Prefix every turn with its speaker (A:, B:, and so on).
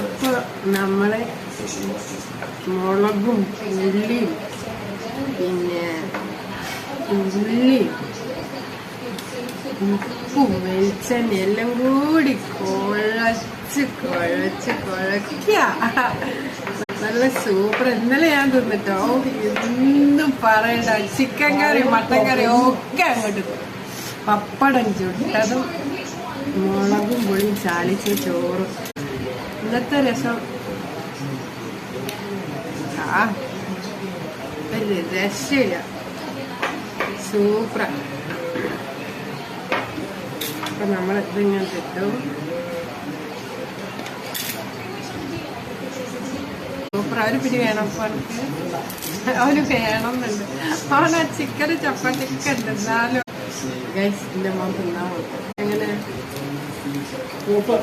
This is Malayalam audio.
A: അപ്പൊ നമ്മള് മുളകും ഉള്ളിയും പിന്നെ ഉള്ളിയും ഉപ്പും വെളിച്ചെണ്ണ എല്ലാം കൂടി കുഴക്കുക. നല്ല സൂപ്പർ. ഇന്നലെ ഞാൻ തിന്നിട്ടോ, എന്നും പറയണ്ട. ചിക്കൻ കറി മട്ടൻ കറി ഒക്കെ അങ്ങോട്ട് പപ്പടം ചുട്ടതും മുളകും പുളിയും ചാലിച്ച ചോറും. ഇന്നത്തെ രസം ഒരു രക്ഷയില്ല, സൂപ്പർ. അപ്പൊ നമ്മൾ ഇതിങ്ങനെ കിട്ടും. സൂപ്പർ. അവര് പിന്നെ വേണം, അവന് വേണമെന്നുണ്ട്. അവന് ചിക്കന് ചപ്പാത്തിയൊക്കെ ഉണ്ട്. എന്നാലും ഗൈസ് എന്റെ മോൻ തിന്നാൻ എങ്ങനെ സൂപ്പർ.